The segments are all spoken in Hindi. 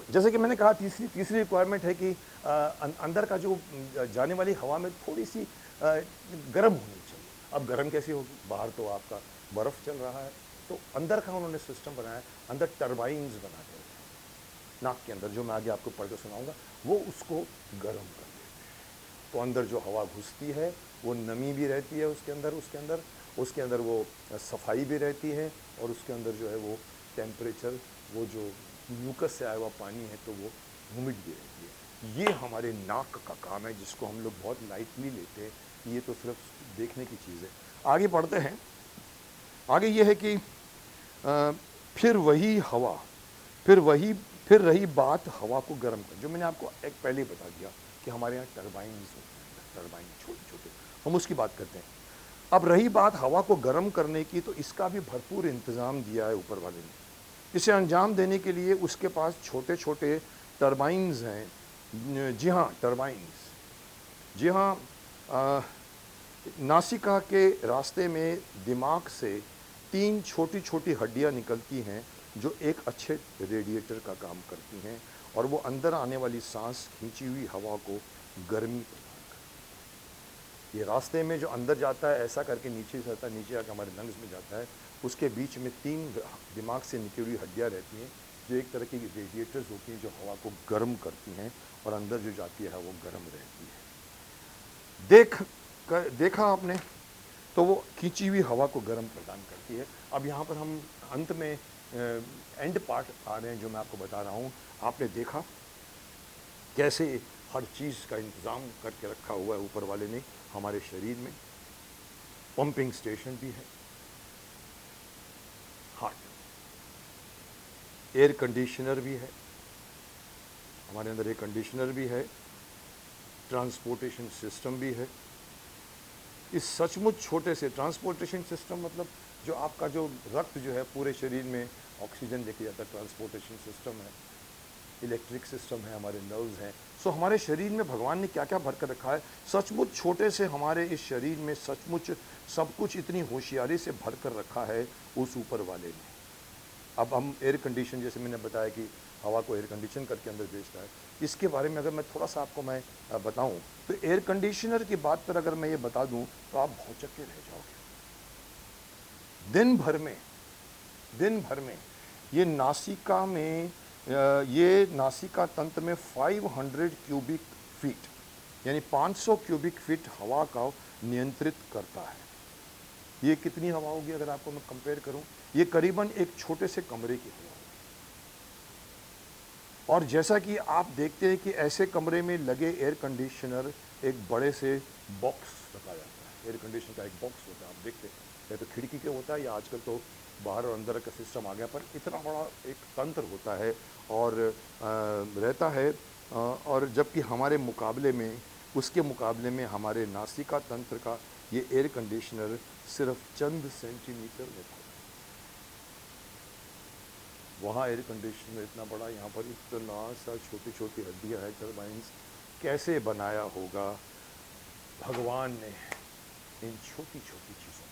जैसे कि मैंने कहा तीसरी तीसरी रिक्वायरमेंट है कि अंदर का जो जाने वाली हवा में थोड़ी सी गर्म होनी चाहिए। अब गर्म कैसी होगी? बाहर तो आपका बर्फ चल रहा है, तो अंदर का उन्होंने सिस्टम बनाया, अंदर टरबाइन्स बना के रखे हैं। नाक के अंदर, जो मैं आगे आपको पढ़ के सुनाऊंगा, वो उसको गर्म कर देते हैं। तो अंदर जो हवा घुसती है वो नमी भी रहती है उसके अंदर वो सफाई भी रहती है, और उसके अंदर जो है वो टेम्परेचर, वो जो म्यूकस से आया हुआ पानी है तो वो ह्यूमिड भी रहती है। ये हमारे नाक का काम है, जिसको हम लोग बहुत लाइटली लेते हैं कि ये तो सिर्फ देखने की चीज़ है। आगे पढ़ते हैं। आगे ये है कि अ, फिर वही हवा, फिर वही फिर रही बात हवा को गर्म कर, जो मैंने आपको एक पहले ही बता दिया कि हमारे यहाँ टरबाइन्स होते हैं, टरबाइन छोटे छोटे, हम उसकी बात करते हैं। अब रही बात हवा को गर्म करने की, तो इसका भी भरपूर इंतज़ाम दिया है ऊपर वाले ने। इसे अंजाम देने के लिए उसके पास छोटे छोटे टरबाइन्स हैं। जी हाँ, टरबाइन्स। जी हाँ, अ, नासिका के रास्ते में दिमाग से 3 छोटी छोटी हड्डियां निकलती हैं, जो एक अच्छे रेडिएटर का काम करती हैं, और वो अंदर आने वाली सांस खींची हुई हवा को गर्मी प्रदान करती है। ये रास्ते में जो अंदर जाता है, ऐसा करके नीचे जाता है, नीचे आकर हमारे लंग्स में जाता है, उसके बीच में 3 दिमाग से निकली हुई हड्डियां रहती हैं, जो एक तरह की रेडिएटर्स होती हैं, जो हवा को गर्म करती हैं, और अंदर जो जाती है वो गर्म रहती है। देखा आपने? तो वो खींची हुई हवा को गर्म प्रदान करती है। अब यहाँ पर हम अंत में एंड पार्ट आ रहे हैं, जो मैं आपको बता रहा हूँ। आपने देखा कैसे हर चीज़ का इंतज़ाम करके रखा हुआ है ऊपर वाले ने हमारे शरीर में। पंपिंग स्टेशन भी है, हार्ट, एयर कंडीशनर भी है, हमारे अंदर एयर कंडीशनर भी है, ट्रांसपोर्टेशन सिस्टम भी है। इस सचमुच छोटे से ट्रांसपोर्टेशन सिस्टम, मतलब जो आपका जो रक्त जो है पूरे शरीर में ऑक्सीजन लेके जाता है, ट्रांसपोर्टेशन सिस्टम है। इलेक्ट्रिक सिस्टम है, हमारे नर्व्स हैं। सो हमारे शरीर में भगवान ने क्या क्या भर कर रखा है। सचमुच छोटे से हमारे इस शरीर में सचमुच सब कुछ इतनी होशियारी से भर कर रखा है उस ऊपर वाले ने। अब हम एयर कंडीशन, जैसे मैंने बताया कि हवा को एयर कंडीशन करके अंदर भेजता है, इसके बारे में अगर मैं थोड़ा सा आपको मैं बताऊं, तो एयर कंडीशनर की बात पर अगर मैं ये बता दूं तो आप भौचक्के रह जाओगे। दिन भर में ये नासिका में ये नासिका तंत्र में 500 क्यूबिक फीट, यानी 500 क्यूबिक फीट हवा का नियंत्रित करता है। ये कितनी हवा होगी अगर आपको मैं कंपेयर करूं? ये करीबन एक छोटे से कमरे की हवा होगी। और जैसा कि आप देखते हैं कि ऐसे कमरे में लगे एयर कंडीशनर, एक बड़े से बॉक्स रखा जाता है। एयर कंडीशनर का एक बॉक्स होता है, आप देखते हैं, या तो खिड़की के होता है, या आजकल तो बाहर और अंदर का सिस्टम आ गया, पर इतना बड़ा एक तंत्र होता है और रहता है। और जबकि हमारे मुकाबले में, उसके मुकाबले में हमारे नासिका तंत्र का ये एयर कंडीशनर सिर्फ चंद सेंटीमीटर में था। वहाँ एयर कंडीशनर इतना बड़ा, यहाँ पर इतना सा छोटी छोटी हड्डियाँ हैं, टर्बाइन्स। कैसे बनाया होगा भगवान ने इन छोटी छोटी चीज़ों को?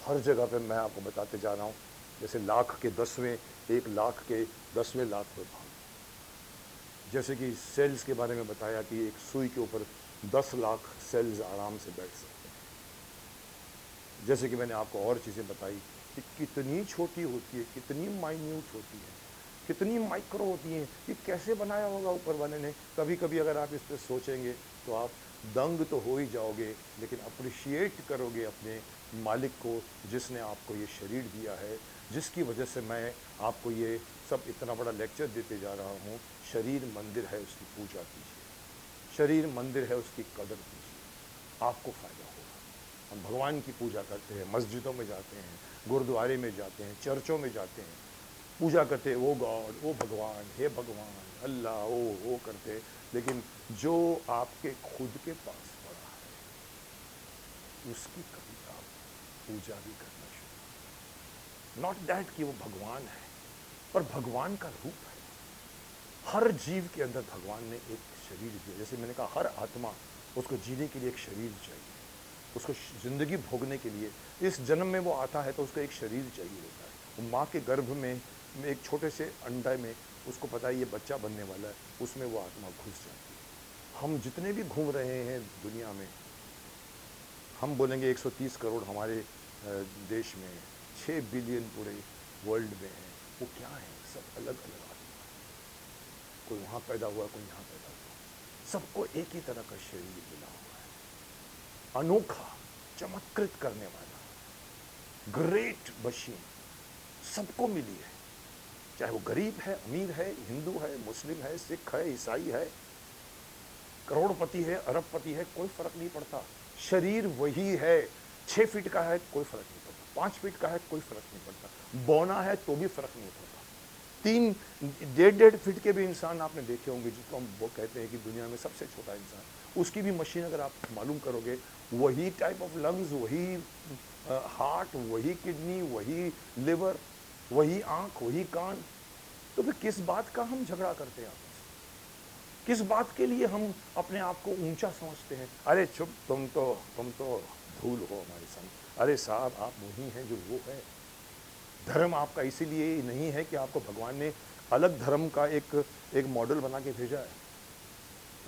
हर जगह पे मैं आपको बताते जा रहा हूँ, जैसे लाख के 10वें, 1 लाख के 10वें लाख पर भाग। जैसे कि सेल्स के बारे में बताया कि एक सुई के ऊपर 10 लाख सेल्स आराम से बैठ सकते हैं। जैसे कि मैंने आपको और चीज़ें बताई कि कितनी छोटी होती है, कितनी माइन्यूट होती है, कितनी माइक्रो होती हैं। ये कैसे बनाया होगा ऊपर वाले ने? कभी कभी अगर आप इस पर सोचेंगे तो आप दंग तो हो ही जाओगे, लेकिन अप्रिशिएट करोगे अपने मालिक को, जिसने आपको ये शरीर दिया है, जिसकी वजह से मैं आपको ये सब इतना बड़ा लेक्चर देते जा रहा हूँ। शरीर मंदिर है, उसकी पूजा कीजिए। शरीर मंदिर है, उसकी कदर कीजिए, आपको फ़ायदा होगा। हम भगवान की पूजा करते हैं, मस्जिदों में जाते हैं, गुरुद्वारे में जाते हैं, चर्चों में जाते हैं, पूजा करते हैं, ओ गॉड, ओ भगवान, हे भगवान, अल्लाह, ओ करते। लेकिन जो आपके खुद के पास पड़ा है, उसकी कभी आप पूजा भी करना शुरू। नॉट दैट कि वो भगवान है, पर भगवान का रूप है। हर जीव के अंदर भगवान ने एक शरीर दिया। जैसे मैंने कहा, हर आत्मा, उसको जीने के लिए एक शरीर चाहिए, उसको ज़िंदगी भोगने के लिए इस जन्म में वो आता है तो उसको एक शरीर चाहिए होता है। वो माँ के गर्भ में एक छोटे से अंडे में उसको पता है ये बच्चा बनने वाला है, उसमें वो आत्मा घुस जाती है। हम जितने भी घूम रहे हैं दुनिया में, हम बोलेंगे 130 करोड़ हमारे देश में, 6 बिलियन पूरे वर्ल्ड में है, वो क्या है? सब अलग अलग आत्मा है। कोई वहाँ पैदा हुआ, कोई यहाँ पैदा हुआ, सबको एक ही तरह का शरीर मिला हुआ है। अनोखा, चमत्कृत करने वाला, ग्रेट मशीन सबको मिली है, चाहे वो गरीब है, अमीर है, हिंदू है, मुस्लिम है, सिख है, ईसाई है, करोड़पति है, अरबपति है, कोई फर्क नहीं पड़ता। शरीर वही है। 6 फीट का है कोई फर्क नहीं पड़ता, 5 फीट का है कोई फर्क नहीं पड़ता, बौना है तो भी फर्क नहीं पड़ता। 3 डेढ़ फीट के भी इंसान आपने देखे होंगे, जिसको हम वो कहते हैं कि दुनिया में सबसे छोटा इंसान, उसकी भी मशीन अगर आप मालूम करोगे, वही टाइप ऑफ लंग्स, वही हार्ट, वही किडनी, वही लिवर, वही आंख, वही कान। तो फिर किस बात का हम झगड़ा करते हैं आपस में? किस बात के लिए हम अपने आप को ऊंचा समझते हैं? अरे चुप, तुम तो धूल हो हमारे सामने। अरे साहब, आप वही हैं जो वो है। धर्म आपका इसीलिए नहीं है कि आपको भगवान ने अलग धर्म का एक मॉडल बना के भेजा है।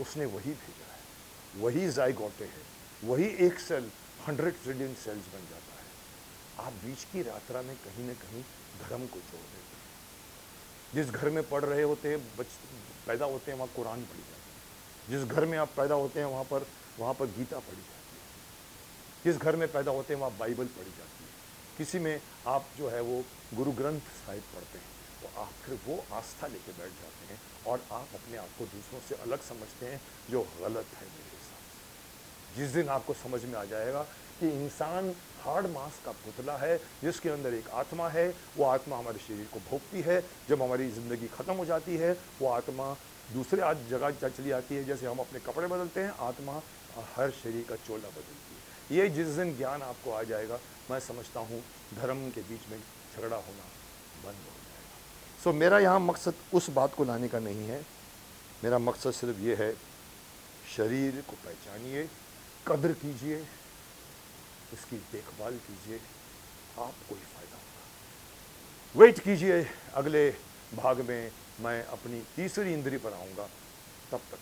उसने वही भेजा है, वही ज़ाइगोटे है, वही एक सेल 100 ट्रिलियन सेल्स बन जाता है। आप बीच की यात्रा में कहीं ना कहीं धर्म को जोड़ देते हैं। जिस घर में पढ़ रहे होते हैं, पैदा होते हैं, वहाँ कुरान पढ़ी जाती है। जिस घर में आप पैदा होते हैं वहाँ पर गीता पढ़ी जाती है। जिस घर में पैदा होते हैं वहाँ बाइबल पढ़ी जाती है। किसी में आप जो है वो गुरु ग्रंथ साहिब पढ़ते हैं, तो आप फिर वो आस्था लेके बैठ जाते हैं और आप अपने आप को दूसरों से अलग समझते हैं, जो गलत है मेरे हिसाब से। जिस दिन आपको समझ में आ जाएगा कि इंसान हार्ड मांस का पुतला है, जिसके अंदर एक आत्मा है, वो आत्मा हमारे शरीर को भोगती है। जब हमारी ज़िंदगी ख़त्म हो जाती है, वो आत्मा दूसरे जगह चली जाती है। जैसे हम अपने कपड़े बदलते हैं, आत्मा हर शरीर का चोला बदलती है। ये जिस दिन ज्ञान आपको आ जाएगा, मैं समझता हूँ धर्म के बीच में झगड़ा होना बंद हो जाएगा। सो मेरा यहाँ मकसद उस बात को लाने का नहीं है। मेरा मकसद सिर्फ ये है, शरीर को पहचानिए, कद्र कीजिए, उसकी देखभाल कीजिए, आपको ही फायदा होगा। वेट कीजिए, अगले भाग में मैं अपनी तीसरी इंद्री पर आऊँगा। तब तक